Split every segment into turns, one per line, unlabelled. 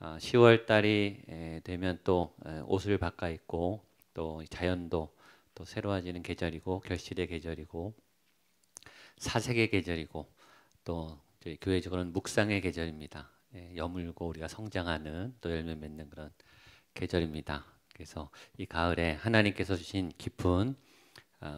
10월 달이 되면 또 옷을 바꿔 입고 또 자연도 또 새로워지는 계절이고 결실의 계절이고 사색의 계절이고 또 저희 교회적으로는 묵상의 계절입니다. 여물고 우리가 성장하는 또 열매 맺는 그런 계절입니다. 그래서 이 가을에 하나님께서 주신 깊은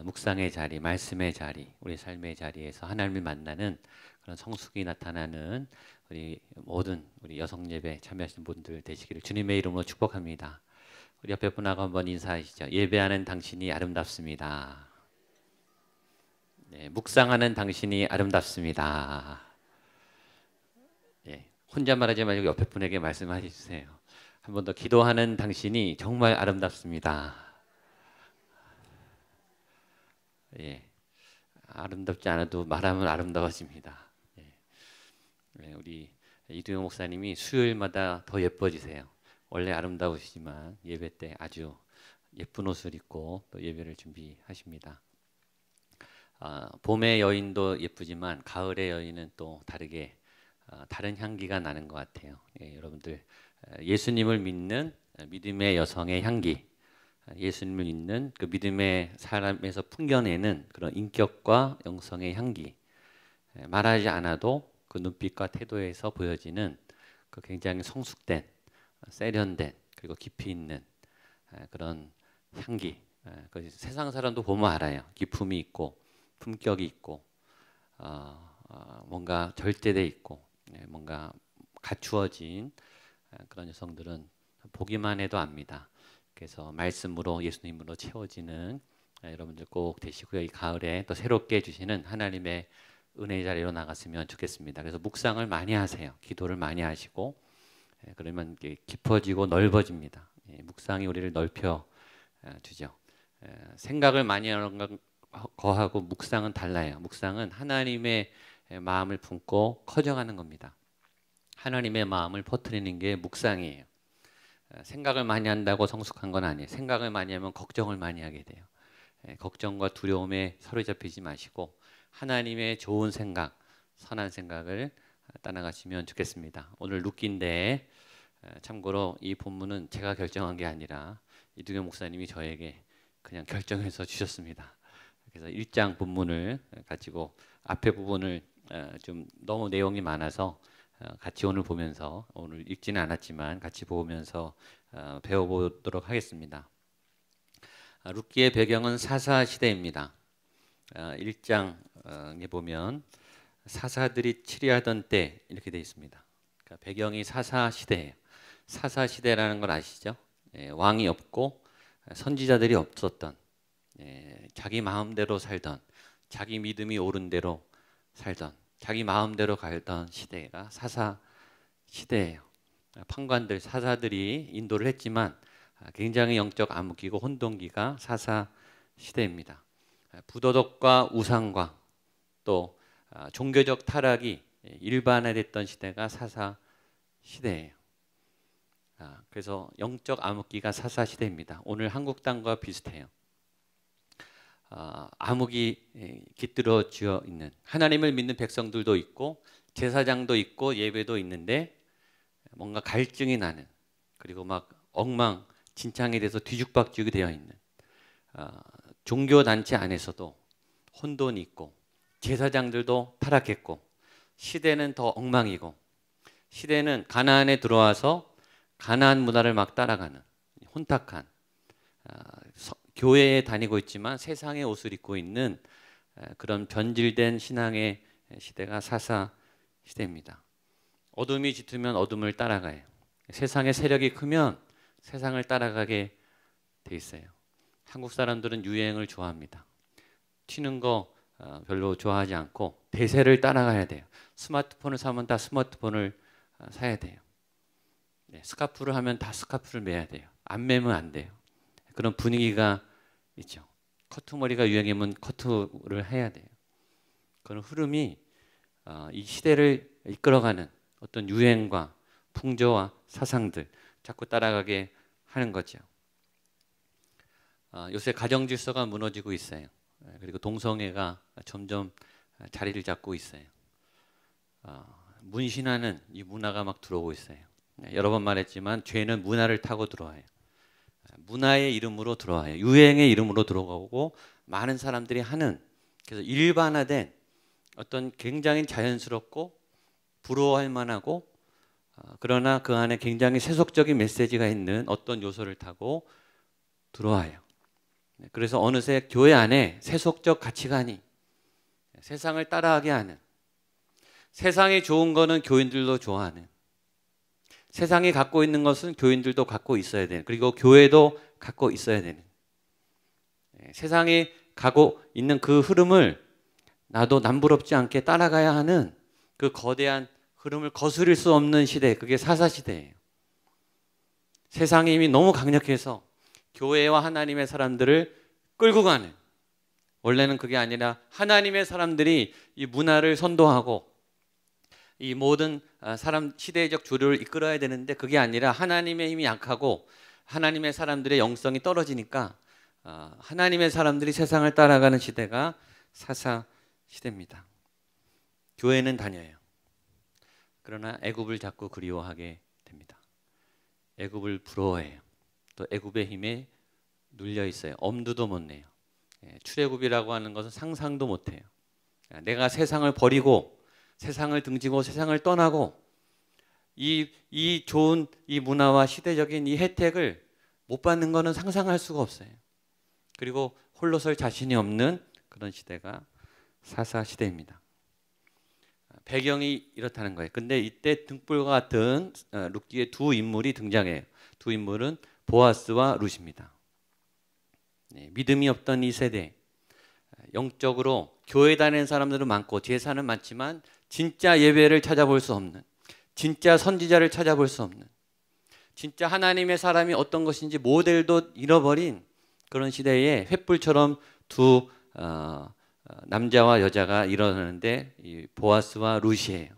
묵상의 자리, 말씀의 자리, 우리 삶의 자리에서 하나님을 만나는 그런 성숙이 나타나는 우리 모든 우리 여성 예배 참여하시는 분들 되시기를 주님의 이름으로 축복합니다. 우리 옆에 분하고 한번 인사하시죠. 예배하는 당신이 아름답습니다. 네, 묵상하는 당신이 아름답습니다. 예, 혼자 말하지 말고 옆에 분에게 말씀해 주세요. 한 번 더 기도하는 당신이 정말 아름답습니다. 예, 아름답지 않아도 말하면 아름다워집니다. 우리 이두영 목사님이 수요일마다 더 예뻐지세요. 원래 아름다우시지만 예배 때 아주 예쁜 옷을 입고 또 예배를 준비하십니다. 봄의 여인도 예쁘지만 가을의 여인은 또 다르게 다른 향기가 나는 것 같아요. 여러분들 예수님을 믿는 믿음의 여성의 향기, 예수님을 믿는 그 믿음의 사람에서 풍겨내는 그런 인격과 영성의 향기, 말하지 않아도 그 눈빛과 태도에서 보여지는 그 굉장히 성숙된, 세련된 그리고 깊이 있는 그런 향기. 그 세상 사람도 보면 알아요. 기품이 있고 품격이 있고 뭔가 절제돼 있고 뭔가 갖추어진 그런 여성들은 보기만 해도 압니다. 그래서 말씀으로 예수님으로 채워지는 여러분들 꼭 되시고요. 이 가을에 또 새롭게 주시는 하나님의 은혜의 자리로 나갔으면 좋겠습니다. 그래서 묵상을 많이 하세요. 기도를 많이 하시고 그러면 깊어지고 넓어집니다. 묵상이 우리를 넓혀 주죠. 생각을 많이 하는 거하고 묵상은 달라요. 묵상은 하나님의 마음을 품고 커져가는 겁니다. 하나님의 마음을 퍼뜨리는 게 묵상이에요. 생각을 많이 한다고 성숙한 건 아니에요. 생각을 많이 하면 걱정을 많이 하게 돼요. 걱정과 두려움에 사로잡히지 마시고 하나님의 좋은 생각, 선한 생각을 따라가시면 좋겠습니다. 오늘 룻기인데 참고로 이 본문은 제가 결정한 게 아니라 이두경 목사님이 저에게 그냥 결정해서 주셨습니다. 그래서 1장 본문을 가지고 앞에 부분을 좀 너무 내용이 많아서 같이 오늘 보면서 오늘 읽지는 않았지만 같이 보면서 배워보도록 하겠습니다. 룻기의 배경은 사사 시대입니다. 1장에 보면 사사들이 치리하던 때 이렇게 되어 있습니다. 그러니까 배경이 사사 시대예요. 사사 시대라는 걸 아시죠? 왕이 없고 선지자들이 없었던 자기 마음대로 살던 자기 믿음이 옳은 대로 살던 자기 마음대로 갈던 시대가 사사 시대예요. 판관들 사사들이 인도를 했지만 굉장히 영적 암흑기고 혼돈기가 사사 시대입니다. 부도덕과 우상과 또 종교적 타락이 일반화됐던 시대가 사사 시대예요. 그래서 영적 암흑기가 사사 시대입니다. 오늘 한국 땅과 비슷해요. 암흑이 깃들어져 있는 하나님을 믿는 백성들도 있고 제사장도 있고 예배도 있는데 뭔가 갈증이 나는 그리고 막 엉망진창에 대해서 뒤죽박죽이 되어 있는 종교 단체 안에서도 혼돈이 있고 제사장들도 타락했고 시대는 더 엉망이고 시대는 가나안에 들어와서 가나안 문화를 막 따라가는 혼탁한 교회에 다니고 있지만 세상의 옷을 입고 있는 그런 변질된 신앙의 시대가 사사 시대입니다. 어둠이 짙으면 어둠을 따라가요. 세상의 세력이 크면 세상을 따라가게 돼 있어요. 한국 사람들은 유행을 좋아합니다. 튀는 거 별로 좋아하지 않고 대세를 따라가야 돼요. 스마트폰을 사면 다 스마트폰을 사야 돼요. 스카프를 하면 다 스카프를 매야 돼요. 안 매면 안 돼요. 그런 분위기가 있죠. 커트머리가 유행이면 커트를 해야 돼요. 그런 흐름이 이 시대를 이끌어가는 어떤 유행과 풍조와 사상들 자꾸 따라가게 하는 거죠. 요새 가정 질서가 무너지고 있어요. 그리고 동성애가 점점 자리를 잡고 있어요. 문신하는 이 문화가 막 들어오고 있어요. 여러 번 말했지만 죄는 문화를 타고 들어와요. 문화의 이름으로 들어와요. 유행의 이름으로 들어오고 많은 사람들이 하는, 그래서 일반화된 어떤 굉장히 자연스럽고 부러워할 만하고 그러나 그 안에 굉장히 세속적인 메시지가 있는 어떤 요소를 타고 들어와요. 그래서 어느새 교회 안에 세속적 가치관이 세상을 따라하게 하는, 세상이 좋은 거는 교인들도 좋아하는, 세상이 갖고 있는 것은 교인들도 갖고 있어야 되는, 그리고 교회도 갖고 있어야 되는, 세상이 가고 있는 그 흐름을 나도 남부럽지 않게 따라가야 하는 그 거대한 흐름을 거스릴 수 없는 시대, 그게 사사시대예요. 세상의 힘이 너무 강력해서 교회와 하나님의 사람들을 끌고 가는, 원래는 그게 아니라 하나님의 사람들이 이 문화를 선도하고 이 모든 사람 시대적 주류를 이끌어야 되는데 그게 아니라 하나님의 힘이 약하고 하나님의 사람들의 영성이 떨어지니까 하나님의 사람들이 세상을 따라가는 시대가 사사 시대입니다. 교회는 다녀요. 그러나 애굽을 자꾸 그리워하게 됩니다. 애굽을 부러워해요. 또 애굽의 힘에 눌려 있어요. 엄두도 못 내요. 출애굽이라고 하는 것은 상상도 못 해요. 내가 세상을 버리고 세상을 등지고 세상을 떠나고 이 좋은 이 문화와 시대적인 이 혜택을 못 받는 것은 상상할 수가 없어요. 그리고 홀로 설 자신이 없는 그런 시대가 사사 시대입니다. 배경이 이렇다는 거예요. 근데 이때 등불과 같은 룻기의 두 인물이 등장해요. 두 인물은 보아스와 룻입니다. 믿음이 없던 이 세대, 영적으로 교회 다니는 사람들은 많고 제사는 많지만 진짜 예배를 찾아볼 수 없는, 진짜 선지자를 찾아볼 수 없는, 진짜 하나님의 사람이 어떤 것인지 모델도 잃어버린 그런 시대에 횃불처럼 두 남자와 여자가 일어나는데 이 보아스와 룻이에요.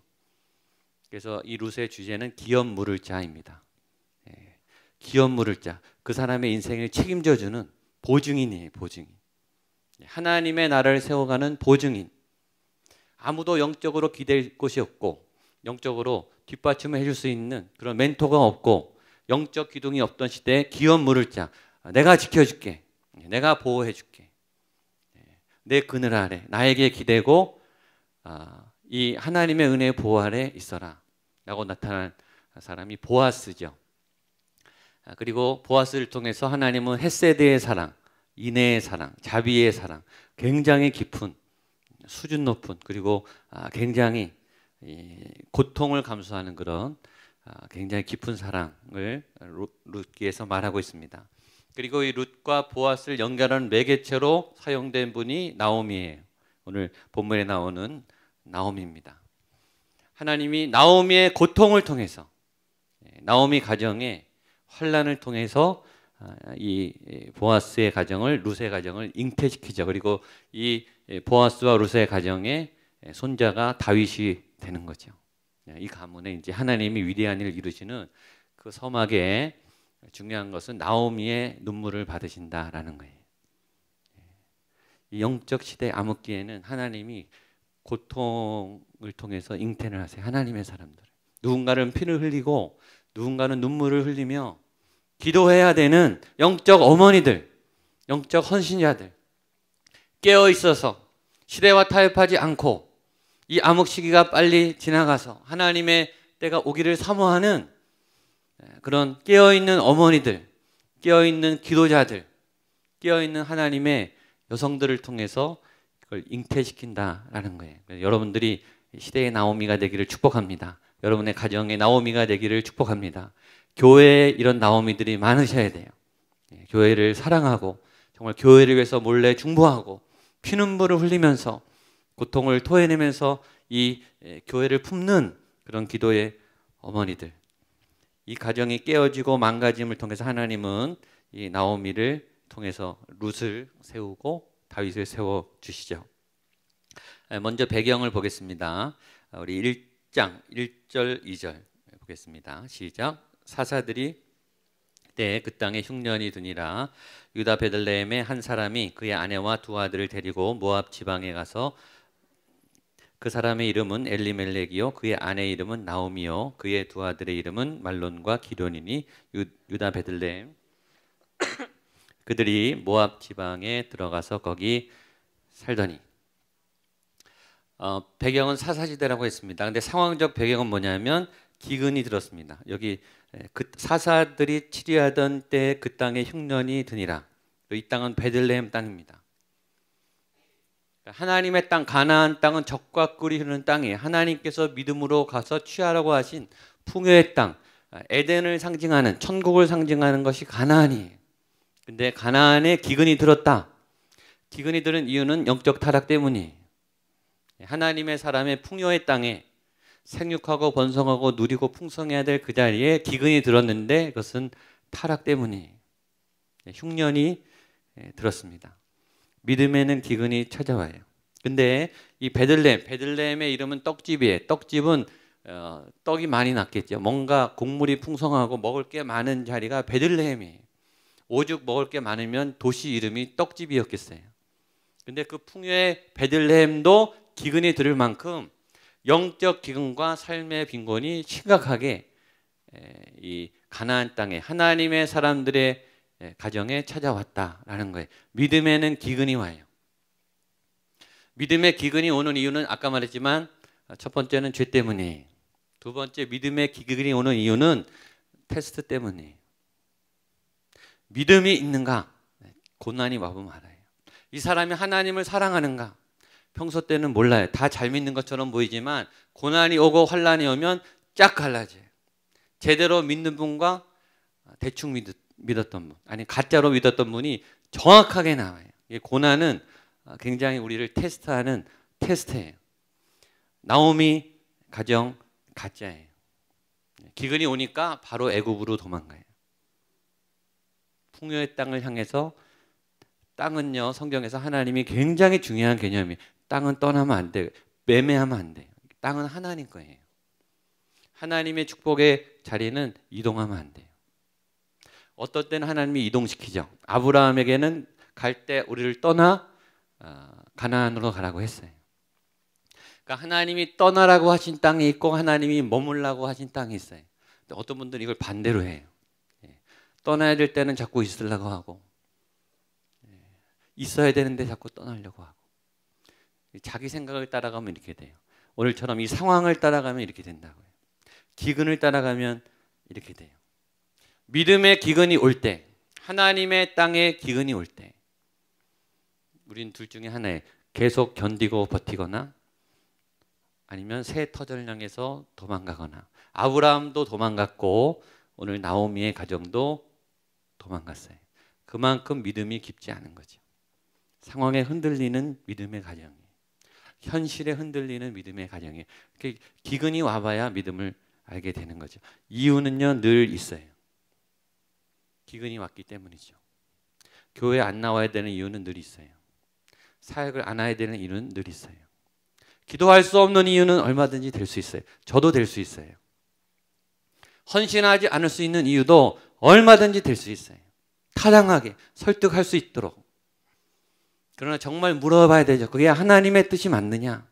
그래서 이 룻의 주제는 기업 물을 자입니다. 기업 물을 자, 그 사람의 인생을 책임져주는 보증인이에요. 보증인. 하나님의 나라를 세워가는 보증인. 아무도 영적으로 기댈 곳이 없고 영적으로 뒷받침을 해줄 수 있는 그런 멘토가 없고 영적 기둥이 없던 시대에 기업 물을 자, 내가 지켜줄게, 내가 보호해줄게, 내 그늘 아래 나에게 기대고 이 하나님의 은혜의 보호 아래 있어라 라고 나타난 사람이 보아스죠. 그리고 보아스를 통해서 하나님은 헤세드의 사랑, 인애의 사랑, 자비의 사랑, 굉장히 깊은 수준 높은, 그리고 굉장히 고통을 감수하는 그런 굉장히 깊은 사랑을 룻기에서 말하고 있습니다. 그리고 이 룻과 보아스를 연결하는 매개체로 사용된 분이 나오미예요. 오늘 본문에 나오는 나오미입니다. 하나님이 나오미의 고통을 통해서, 나오미 가정의 환난을 통해서 이 보아스의 가정을, 룻의 가정을 잉태시키죠. 그리고 이 보아스와 룻의 가정의 손자가 다윗이 되는 거죠. 이 가문에 이제 하나님이 위대한 일을 이루시는 그 서막에 중요한 것은 나오미의 눈물을 받으신다라는 거예요. 이 영적 시대 암흑기에는 하나님이 고통을 통해서 잉태를 하세요. 하나님의 사람들. 누군가는 피를 흘리고 누군가는 눈물을 흘리며 기도해야 되는 영적 어머니들, 영적 헌신자들, 깨어 있어서 시대와 타협하지 않고 이 암흑 시기가 빨리 지나가서 하나님의 때가 오기를 사모하는 그런 깨어있는 어머니들, 깨어있는 기도자들, 깨어있는 하나님의 여성들을 통해서 그걸 잉태시킨다라는 거예요. 여러분들이 시대의 나오미가 되기를 축복합니다. 여러분의 가정의 나오미가 되기를 축복합니다. 교회에 이런 나오미들이 많으셔야 돼요. 교회를 사랑하고 정말 교회를 위해서 몰래 중보하고 피눈물을 흘리면서 고통을 토해내면서 이 교회를 품는 그런 기도의 어머니들, 이 가정이 깨어지고 망가짐을 통해서 하나님은 이 나오미를 통해서 룻을 세우고 다윗을 세워주시죠. 먼저 배경을 보겠습니다. 우리 1장 1절 2절 보겠습니다. 시작. 사사들이 때에 그 땅에 흉년이 드니라. 유다 베들레헴의 한 사람이 그의 아내와 두 아들을 데리고 모압 지방에 가서 그 사람의 이름은 엘리멜렉이요 그의 아내의 이름은 나오미요 그의 두 아들의 이름은 말론과 기련이니 유다 베들레헴. 그들이 모압 지방에 들어가서 거기 살더니. 배경은 사사시대라고 했습니다. 근데 상황적 배경은 뭐냐면 기근이 들었습니다. 여기 그 사사들이 치리하던 때 그 땅에 흉년이 드니라. 이 땅은 베들레헴 땅입니다. 하나님의 땅 가나안 땅은 젖과 꿀이 흐르는 땅이에요. 하나님께서 믿음으로 가서 취하라고 하신 풍요의 땅, 에덴을 상징하는 천국을 상징하는 것이 가나안이에요. 근데 가나안에 기근이 들었다. 기근이 들은 이유는 영적 타락 때문이에요. 하나님의 사람의 풍요의 땅에 생육하고 번성하고 누리고 풍성해야 될 그 자리에 기근이 들었는데 그것은 타락 때문이에요. 흉년이 들었습니다. 믿음에는 기근이 찾아와요. 근데 이 베들레헴의 이름은 떡집이에요. 떡집은 떡이 많이 났겠죠. 뭔가 곡물이 풍성하고 먹을 게 많은 자리가 베들레헴이에요. 오죽 먹을 게 많으면 도시 이름이 떡집이었겠어요. 근데 그 풍요의 베들레헴도 기근이 들을 만큼 영적 기근과 삶의 빈곤이 심각하게 이 가나안 땅에 하나님의 사람들의 가정에 찾아왔다라는 거예요. 믿음에는 기근이 와요. 믿음의 기근이 오는 이유는 아까 말했지만 첫 번째는 죄 때문이에요. 두 번째 믿음의 기근이 오는 이유는 테스트 때문이에요. 믿음이 있는가? 고난이 와보면 알아요. 이 사람이 하나님을 사랑하는가? 평소 때는 몰라요. 다 잘 믿는 것처럼 보이지만 고난이 오고 환난이 오면 쫙 갈라져요. 제대로 믿는 분과 대충 믿었던 분, 아니 가짜로 믿었던 분이 정확하게 나와요. 고난은 굉장히 우리를 테스트하는 테스트예요. 나오미 가정 가짜예요. 기근이 오니까 바로 애굽으로 도망가요. 풍요의 땅을 향해서. 땅은요, 성경에서 하나님이 굉장히 중요한 개념이에요. 땅은 떠나면 안 돼요. 매매하면 안 돼요. 땅은 하나님 거예요. 하나님의 축복의 자리는 이동하면 안 돼요. 어떨 때는 하나님이 이동시키죠. 아브라함에게는 갈 때 우리를 떠나 가나안으로 가라고 했어요. 그러니까 하나님이 떠나라고 하신 땅이 있고 하나님이 머물라고 하신 땅이 있어요. 근데 어떤 분들은 이걸 반대로 해요. 떠나야 될 때는 자꾸 있으려고 하고 있어야 되는데 자꾸 떠나려고 하고 자기 생각을 따라가면 이렇게 돼요. 오늘처럼 이 상황을 따라가면 이렇게 된다고요. 기근을 따라가면 이렇게 돼요. 믿음의 기근이 올 때, 하나님의 땅에 기근이 올 때 우린 둘 중에 하나에 계속 견디고 버티거나 아니면 새 터전을 향해서 도망가거나. 아브라함도 도망갔고 오늘 나오미의 가정도 도망갔어요. 그만큼 믿음이 깊지 않은 거죠. 상황에 흔들리는 믿음의 가정이, 현실에 흔들리는 믿음의 가정이. 기근이 와봐야 믿음을 알게 되는 거죠. 이유는요 늘 있어요. 기근이 왔기 때문이죠. 교회 안 나와야 되는 이유는 늘 있어요. 사역을 안 해야 되는 이유는 늘 있어요. 기도할 수 없는 이유는 얼마든지 될 수 있어요. 저도 될 수 있어요. 헌신하지 않을 수 있는 이유도 얼마든지 될 수 있어요. 타당하게 설득할 수 있도록. 그러나 정말 물어봐야 되죠. 그게 하나님의 뜻이 맞느냐?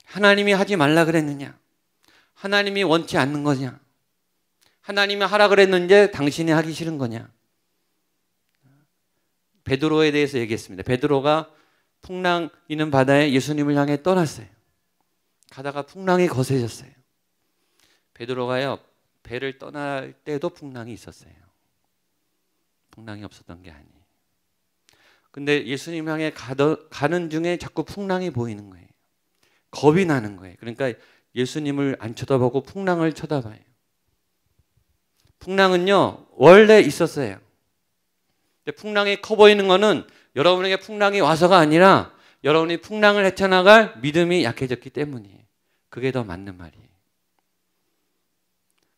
하나님이 하지 말라 그랬느냐? 하나님이 원치 않는 거냐? 하나님이 하라 그랬는데 당신이 하기 싫은 거냐? 베드로에 대해서 얘기했습니다. 베드로가 풍랑 있는 바다에 예수님을 향해 떠났어요. 가다가 풍랑이 거세졌어요. 베드로가요 배를 떠날 때도 풍랑이 있었어요. 풍랑이 없었던 게 아니에요. 근데 예수님 향해 가는 중에 자꾸 풍랑이 보이는 거예요. 겁이 나는 거예요. 그러니까 예수님을 안 쳐다보고 풍랑을 쳐다봐요. 풍랑은요 원래 있었어요. 근데 풍랑이 커 보이는 거는 여러분에게 풍랑이 와서가 아니라 여러분이 풍랑을 헤쳐나갈 믿음이 약해졌기 때문이에요. 그게 더 맞는 말이에요.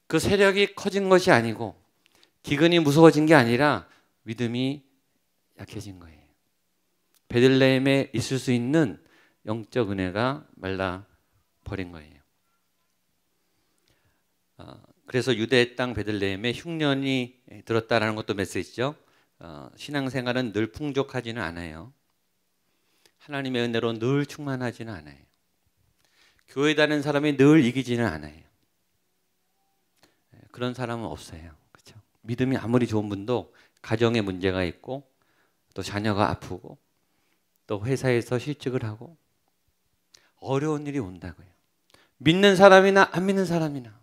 그 세력이 커진 것이 아니고 기근이 무서워진 게 아니라 믿음이 약해진 거예요. 베들레헴에 있을 수 있는 영적 은혜가 말라버린 거예요. 그래서 유대 땅 베들레헴에 흉년이 들었다라는 것도 메시지죠. 신앙생활은 늘 풍족하지는 않아요. 하나님의 은혜로 늘 충만하지는 않아요. 교회 다니는 사람이 늘 이기지는 않아요. 그런 사람은 없어요. 그렇죠? 믿음이 아무리 좋은 분도 가정에 문제가 있고 또 자녀가 아프고 또 회사에서 실직을 하고 어려운 일이 온다고요. 믿는 사람이나 안 믿는 사람이나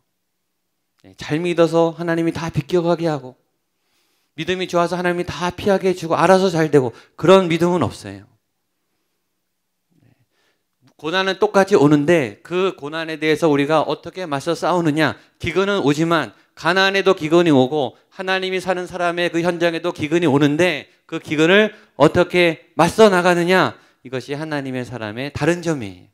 잘 믿어서 하나님이 다 비껴가게 하고 믿음이 좋아서 하나님이 다 피하게 해주고 알아서 잘 되고 그런 믿음은 없어요. 고난은 똑같이 오는데 그 고난에 대해서 우리가 어떻게 맞서 싸우느냐. 기근은 오지만 가나안에도 기근이 오고 하나님이 사는 사람의 그 현장에도 기근이 오는데 그 기근을 어떻게 맞서 나가느냐. 이것이 하나님의 사람의 다른 점이에요.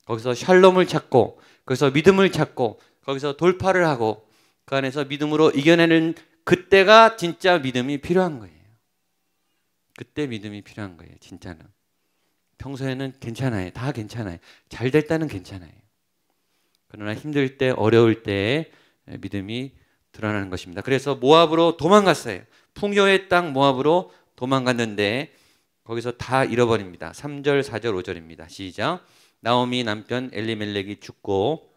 거기서 샬롬을 찾고 거기서 믿음을 찾고 거기서 돌파를 하고 그 안에서 믿음으로 이겨내는 그때가 진짜 믿음이 필요한 거예요. 그때 믿음이 필요한 거예요. 진짜는. 평소에는 괜찮아요. 다 괜찮아요. 잘 될 때는 괜찮아요. 그러나 힘들 때 어려울 때 믿음이 드러나는 것입니다. 그래서 모압으로 도망갔어요. 풍요의 땅 모압으로 도망갔는데 거기서 다 잃어버립니다. 3절, 4절, 5절입니다. 시작. 나오미 남편 엘리멜렉이 죽고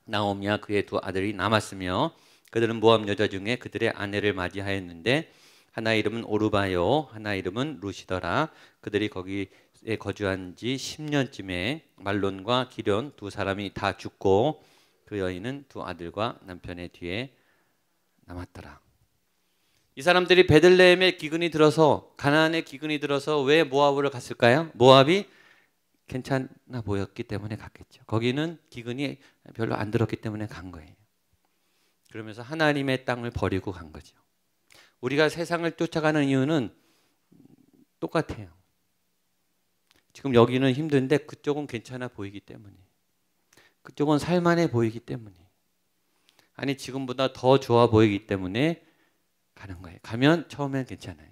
나오미와 그의 두 아들이 남았으며 그들은 모압 여자 중에 그들의 아내를 맞이하였는데 하나 이름은 오르바요 하나 이름은 루시더라. 그들이 거기에 거주한 지 10년쯤에 말론과 기련 두 사람이 다 죽고 그 여인은 두 아들과 남편의 뒤에 남았더라. 이 사람들이 베들레헴에 기근이 들어서 가나안에 기근이 들어서 왜 모압으로 갔을까요? 모압이 괜찮아 보였기 때문에 갔겠죠. 거기는 기근이 별로 안 들었기 때문에 간 거예요. 그러면서 하나님의 땅을 버리고 간 거죠. 우리가 세상을 쫓아가는 이유는 똑같아요. 지금 여기는 힘든데 그쪽은 괜찮아 보이기 때문에, 그쪽은 살만해 보이기 때문에, 아니 지금보다 더 좋아 보이기 때문에 가는 거예요. 가면 처음엔 괜찮아요.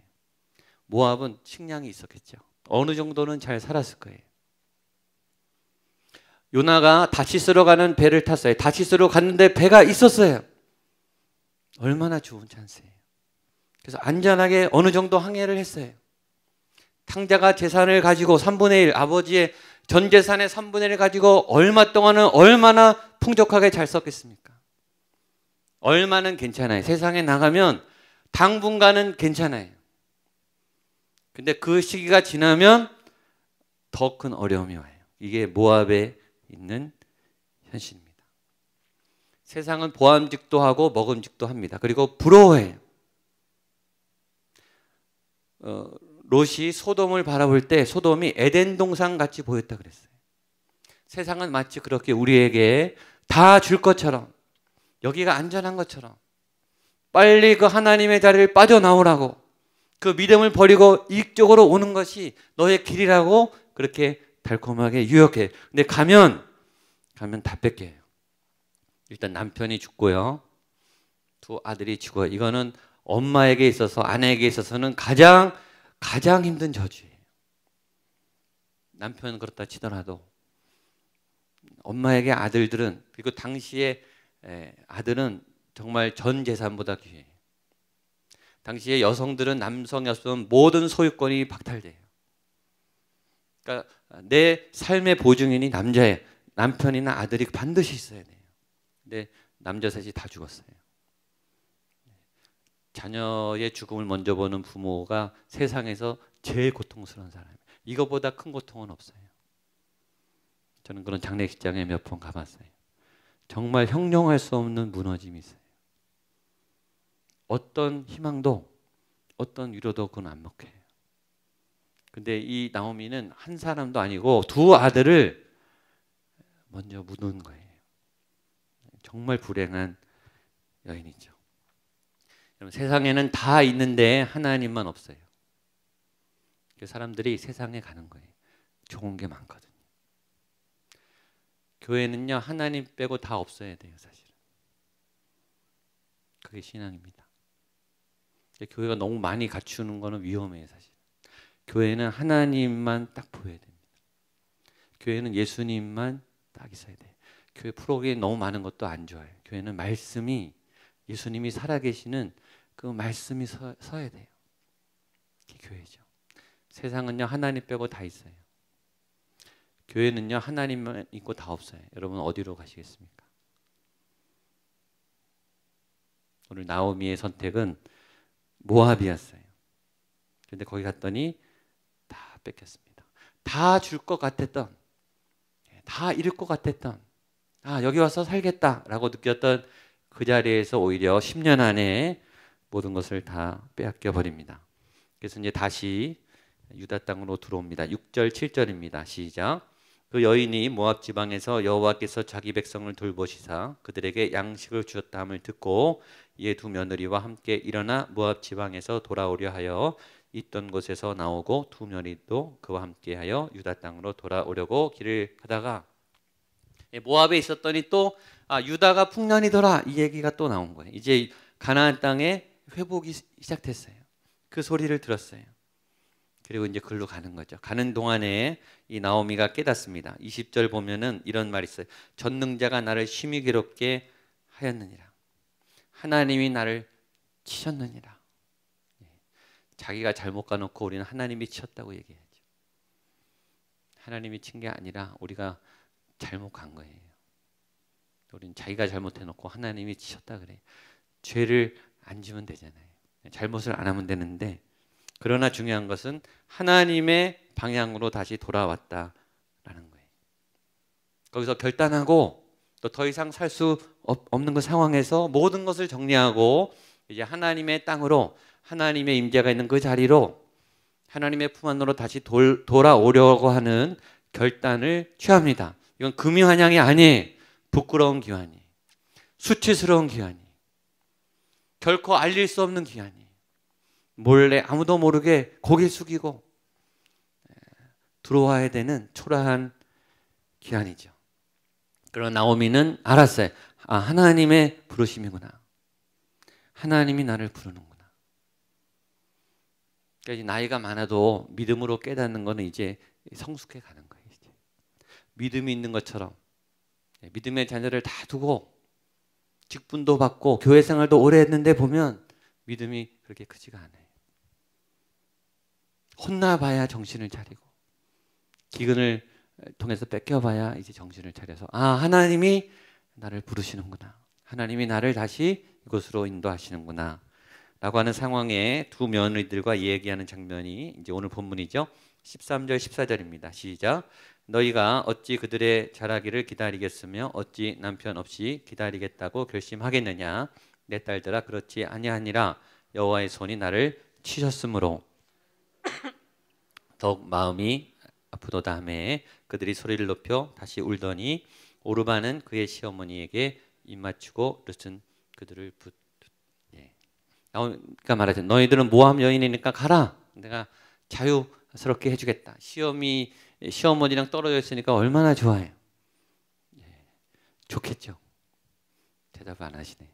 모압은 식량이 있었겠죠. 어느 정도는 잘 살았을 거예요. 요나가 다시스로 가는 배를 탔어요. 다시스로 갔는데 배가 있었어요. 얼마나 좋은 찬스예요. 그래서 안전하게 어느 정도 항해를 했어요. 탕자가 재산을 가지고 3분의 1, 아버지의 전 재산의 3분의 1을 가지고 얼마 동안은 얼마나 풍족하게 잘 썼겠습니까? 얼마는 괜찮아요. 세상에 나가면 당분간은 괜찮아요. 근데 그 시기가 지나면 더 큰 어려움이 와요. 이게 모압에 있는 현실입니다. 세상은 보암직도 하고 먹음직도 합니다. 그리고 부러워해요. 롯이 소돔을 바라볼 때 소돔이 에덴 동산 같이 보였다 그랬어요. 세상은 마치 그렇게 우리에게 다 줄 것처럼, 여기가 안전한 것처럼, 빨리 그 하나님의 자리를 빠져나오라고, 그 믿음을 버리고 이쪽으로 오는 것이 너의 길이라고 그렇게 달콤하게 유혹해. 근데 가면 다 뺏겨요. 일단 남편이 죽고요. 두 아들이 죽어요. 이거는 엄마에게 있어서, 아내에게 있어서는 가장 힘든 저주예요. 남편은 그렇다 치더라도 엄마에게 아들들은, 그리고 당시에 아들은 정말 전 재산보다 귀해요. 당시에 여성들은 남성이었으면 모든 소유권이 박탈돼요. 그러니까 내 삶의 보증인이 남자예요. 남편이나 아들이 반드시 있어야 돼요. 근데 남자 셋이 다 죽었어요. 자녀의 죽음을 먼저 보는 부모가 세상에서 제일 고통스러운 사람이에요. 이거보다 큰 고통은 없어요. 저는 그런 장례식장에 몇 번 가봤어요. 정말 형용할 수 없는 무너짐이 있어요. 어떤 희망도 어떤 위로도 그건 안 먹혀요. 근데 이 나오미는 한 사람도 아니고 두 아들을 먼저 묻은 거예요. 정말 불행한 여인이죠. 여러분, 세상에는 다 있는데 하나님만 없어요. 사람들이 세상에 가는 거예요. 좋은 게 많거든요. 교회는요, 하나님 빼고 다 없어야 돼요, 사실은. 그게 신앙입니다. 교회가 너무 많이 갖추는 거는 위험해요, 사실. 교회는 하나님만 딱 보여야 됩니다. 교회는 예수님만 딱 있어야 돼요. 교회 프로그램이 너무 많은 것도 안 좋아요. 교회는 말씀이, 예수님이 살아계시는 그 말씀이 서야 돼요. 그게 교회죠. 세상은요, 하나님 빼고 다 있어요. 교회는요 하나님만 있고 다 없어요. 여러분 어디로 가시겠습니까? 오늘 나오미의 선택은 모압이었어요. 그런데 거기 갔더니 다 뺏겼습니다. 다 줄 것 같았던, 다 잃을 것 같았던, 여기 와서 살겠다라고 느꼈던 그 자리에서 오히려 10년 안에 모든 것을 다 빼앗겨 버립니다. 그래서 이제 다시 유다 땅으로 들어옵니다. 6절 7절입니다. 시작. 그 여인이 모압 지방에서 여호와께서 자기 백성을 돌보시사 그들에게 양식을 주셨다 함을 듣고 이에 두 며느리와 함께 일어나 모압 지방에서 돌아오려 하여 있던 곳에서 나오고 두 며느리도 그와 함께하여 유다 땅으로 돌아오려고 길을 가다가 모압에 있었더니 또 유다가 풍년이더라 이 얘기가 또 나온 거예요. 이제 가나안 땅에 회복이 시작됐어요. 그 소리를 들었어요. 그리고 이제 글로 가는 거죠. 가는 동안에 이 나오미가 깨닫습니다. 20절 보면은 이런 말이 있어요. 전능자가 나를 심히 괴롭게 하였느니라. 하나님이 나를 치셨느니라. 자기가 잘못 가놓고 우리는 하나님이 치셨다고 얘기하죠. 하나님이 친 게 아니라 우리가 잘못 간 거예요. 우리는 자기가 잘못해놓고 하나님이 치셨다 그래요. 죄를 안 지면 되잖아요. 잘못을 안 하면 되는데, 그러나 중요한 것은 하나님의 방향으로 다시 돌아왔다라는 거예요. 거기서 결단하고 또 더 이상 살 수 없는 그 상황에서 모든 것을 정리하고 이제 하나님의 땅으로, 하나님의 임재가 있는 그 자리로, 하나님의 품 안으로 다시 돌아오려고 하는 결단을 취합니다. 이건 금이 환영이 아니에요. 부끄러운 기환이, 수치스러운 기환이, 결코 알릴 수 없는 기환이, 몰래 아무도 모르게 고개 숙이고 들어와야 되는 초라한 기한이죠. 그러나 나오미는 알았어요. 하나님의 부르심이구나. 하나님이 나를 부르는구나. 그러니까 나이가 많아도 믿음으로 깨닫는 거는 이제 성숙해 가는 거예요. 이제. 믿음이 있는 것처럼 믿음의 자녀를 다 두고 직분도 받고 교회 생활도 오래 했는데 보면 믿음이 그렇게 크지가 않아요. 혼나봐야 정신을 차리고 기근을 통해서 뺏겨봐야 이제 정신을 차려서 하나님이 나를 부르시는구나. 하나님이 나를 다시 이곳으로 인도하시는구나 라고 하는 상황에 두 며느리들과 얘기하는 장면이 이제 오늘 본문이죠. 13절 14절입니다. 시작. 너희가 어찌 그들의 자라기를 기다리겠으며 어찌 남편 없이 기다리겠다고 결심하겠느냐. 내 딸들아 그렇지 아니하니라. 여호와의 손이 나를 치셨으므로 더욱 마음이 아프도다 하매 그들이 소리를 높여 다시 울더니 오르바는 그의 시어머니에게 입맞추고 룻은 그들을 그러니까 말하죠. 너희들은 모함 여인이니까 가라. 내가 자유스럽게 해주겠다. 시어머니랑 떨어져 있으니까 얼마나 좋아요. 좋겠죠. 대답 안 하시네.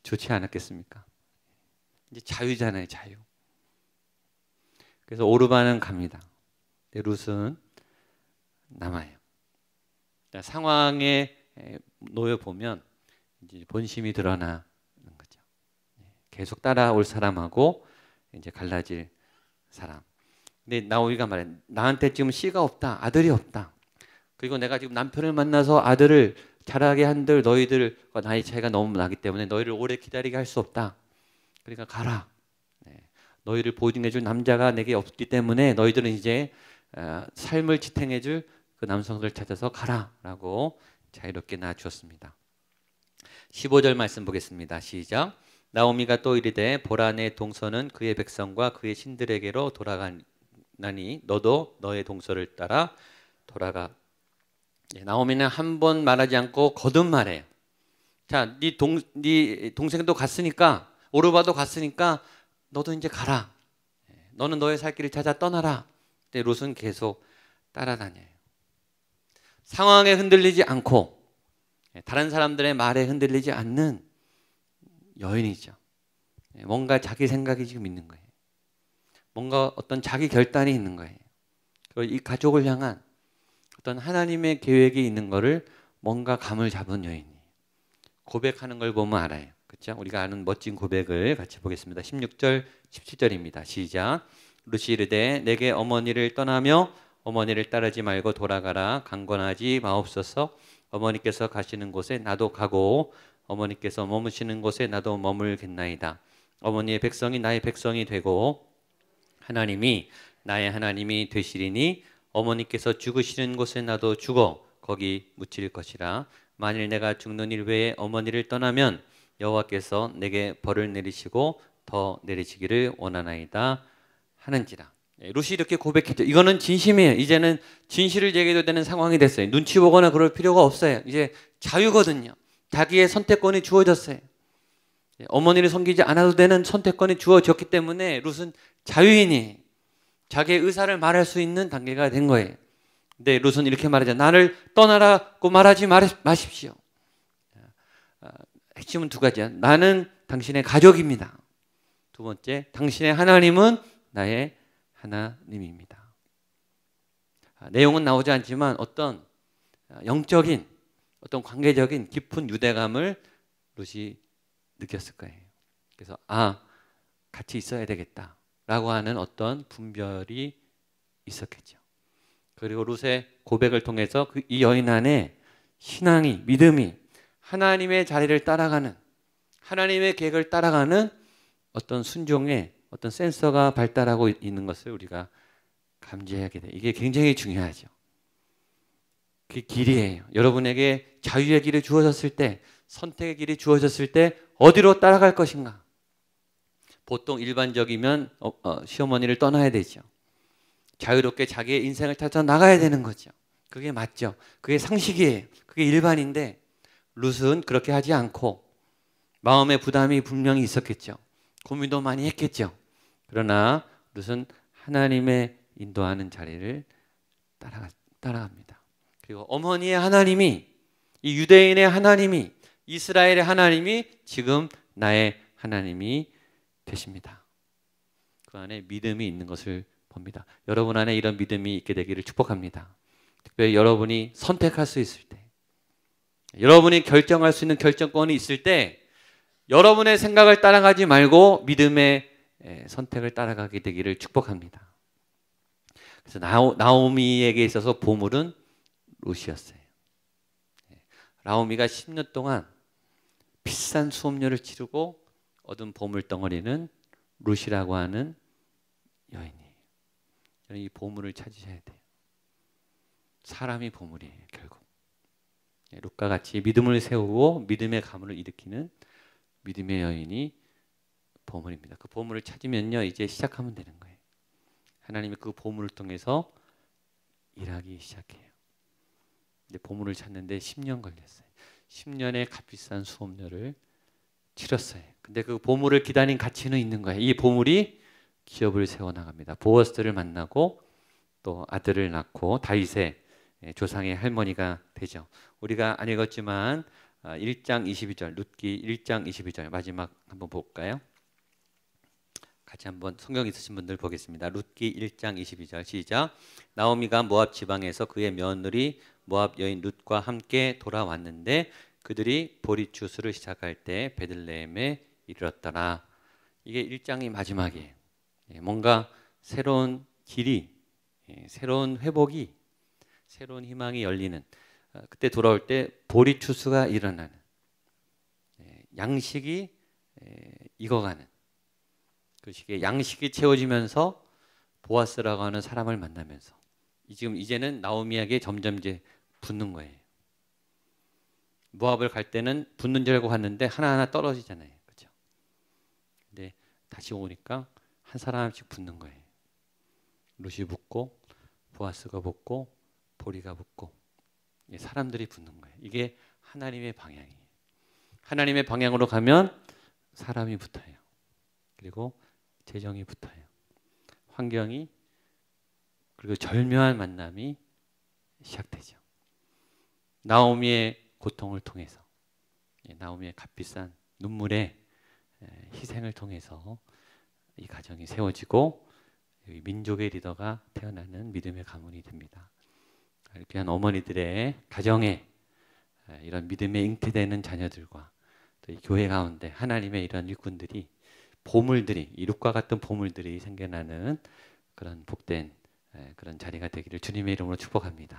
좋지 않았겠습니까? 이제 자유잖아요, 자유. 그래서 오르바는 갑니다. 근데 룻은 남아요. 상황에 놓여 보면 이제 본심이 드러나는 거죠. 계속 따라올 사람하고 이제 갈라질 사람. 근데 나오미가 말해, 나한테 지금 씨가 없다, 아들이 없다. 그리고 내가 지금 남편을 만나서 아들을 자라게 한들 너희들과 나이 차이가 너무 나기 때문에 너희를 오래 기다리게 할 수 없다. 그러니까 가라. 너희를 보증해줄 남자가 내게 없기 때문에 너희들은 이제 삶을 지탱해줄 그 남성들을 찾아서 가라라고 자유롭게 놔주었습니다. 15절 말씀 보겠습니다. 시작. 나오미가 또 이르되 보라 내 동서는 그의 백성과 그의 신들에게로 돌아가나니 너도 너의 동서를 따라 돌아가. 나오미는 한 번 말하지 않고 거듭 말해요. 자, 네 동생도 갔으니까, 오르바도 갔으니까 너도 이제 가라. 너는 너의 살 길을 찾아 떠나라. 근데 룻은 계속 따라다녀요. 상황에 흔들리지 않고 다른 사람들의 말에 흔들리지 않는 여인이죠. 뭔가 자기 생각이 지금 있는 거예요. 뭔가 어떤 자기 결단이 있는 거예요. 이 가족을 향한 어떤 하나님의 계획이 있는 거를 뭔가 감을 잡은 여인이 고백하는 걸 보면 알아요. 그렇죠? 우리가 아는 멋진 고백을 같이 보겠습니다. 16절, 17절입니다. 시작. 룻이 이르되 내게 어머니를 떠나며 어머니를 따르지 말고 돌아가라. 강권하지 마옵소서. 어머니께서 가시는 곳에 나도 가고 어머니께서 머무시는 곳에 나도 머물겠나이다. 어머니의 백성이 나의 백성이 되고 하나님이 나의 하나님이 되시리니 어머니께서 죽으시는 곳에 나도 죽어 거기 묻힐 것이라. 만일 내가 죽는 일 외에 어머니를 떠나면 여호와께서 내게 벌을 내리시고 더 내리시기를 원하나이다 하는지라. 룻이 이렇게 고백했죠. 이거는 진심이에요. 이제는 진실을 얘기해도 되는 상황이 됐어요. 눈치 보거나 그럴 필요가 없어요. 이제 자유거든요. 자기의 선택권이 주어졌어요. 어머니를 섬기지 않아도 되는 선택권이 주어졌기 때문에 룻은 자유인이 자기의 의사를 말할 수 있는 단계가 된 거예요. 근데 룻은 이렇게 말하죠. 나를 떠나라고 말하지 마십시오. 핵심은 두 가지야. 나는 당신의 가족입니다. 두 번째, 당신의 하나님은 나의 하나님입니다. 내용은 나오지 않지만 어떤 영적인, 어떤 관계적인 깊은 유대감을 룻이 느꼈을 거예요. 그래서 같이 있어야 되겠다라고 하는 어떤 분별이 있었겠죠. 그리고 룻의 고백을 통해서 이 여인 안에 신앙이, 믿음이 하나님의 자리를 따라가는, 하나님의 계획을 따라가는 어떤 순종의 어떤 센서가 발달하고 있는 것을 우리가 감지하게 돼요. 이게 굉장히 중요하죠. 그 길이에요. 여러분에게 자유의 길이 주어졌을 때, 선택의 길이 주어졌을 때 어디로 따라갈 것인가? 보통 일반적이면 시어머니를 떠나야 되죠. 자유롭게 자기의 인생을 찾아 나가야 되는 거죠. 그게 맞죠. 그게 상식이에요. 그게 일반인데 룻은 그렇게 하지 않고 마음의 부담이 분명히 있었겠죠. 고민도 많이 했겠죠. 그러나 룻은 하나님의 인도하는 자리를 따라갑니다. 그리고 어머니의 하나님이, 이 유대인의 하나님이, 이스라엘의 하나님이 지금 나의 하나님이 되십니다. 그 안에 믿음이 있는 것을 봅니다. 여러분 안에 이런 믿음이 있게 되기를 축복합니다. 특별히 여러분이 선택할 수 있을 때, 여러분이 결정할 수 있는 결정권이 있을 때 여러분의 생각을 따라가지 말고 믿음의 선택을 따라가게 되기를 축복합니다. 그래서 나오미에게 있어서 보물은 룻이었어요. 나오미가 10년 동안 비싼 수업료를 치르고 얻은 보물 덩어리는 룻이라고 하는 여인이에요. 이 보물을 찾으셔야 돼요. 사람이 보물이에요, 결국. 룻과 같이 믿음을 세우고 믿음의 가문을 일으키는 믿음의 여인이 보물입니다. 그 보물을 찾으면요, 이제 시작하면 되는 거예요. 하나님이 그 보물을 통해서 일하기 시작해요. 근데 보물을 찾는데 10년 걸렸어요. 10년의 값비싼 수업료를 치렀어요. 근데 그 보물을 기다린 가치는 있는 거예요. 이 보물이 기업을 세워나갑니다. 보아스를 만나고 또 아들을 낳고 다윗의 조상의 할머니가 되죠. 우리가 안 읽었지만 1장 22절, 룻기 1장 22절 마지막 한번 볼까요? 같이 한번 성경 있으신 분들 보겠습니다. 룻기 1장 22절 시작. 나오미가 모압 지방에서 그의 며느리 모압 여인 룻과 함께 돌아왔는데 그들이 보리추수를 시작할 때 베들레헴에 이르렀더라. 이게 1장이 마지막이에요. 뭔가 새로운 길이, 새로운 회복이, 새로운 희망이 열리는, 그때 돌아올 때 보리추수가 일어나는, 양식이 익어가는 그 시기에 양식이 채워지면서 보아스라고 하는 사람을 만나면서 지금 이제는 나오미에게 점점 이제 붙는 거예요. 모압을 갈 때는 붙는 줄 알고 갔는데 하나하나 떨어지잖아요. 그렇죠? 근데 다시 오니까 한 사람씩 붙는 거예요. 룻이 붙고 보아스가 붙고 보리가 붙고 사람들이 붙는 거예요. 이게 하나님의 방향이에요. 하나님의 방향으로 가면 사람이 붙어요. 그리고 재정이 붙어요. 환경이, 그리고 절묘한 만남이 시작되죠. 나오미의 고통을 통해서, 나오미의 값비싼 눈물의 희생을 통해서 이 가정이 세워지고 민족의 리더가 태어나는 믿음의 가문이 됩니다. 귀한 어머니들의 가정에 이런 믿음에 잉태되는 자녀들과 또 이 교회 가운데 하나님의 이런 일꾼들이, 보물들이, 이 룻과 같은 보물들이 생겨나는 그런 복된 그런 자리가 되기를 주님의 이름으로 축복합니다.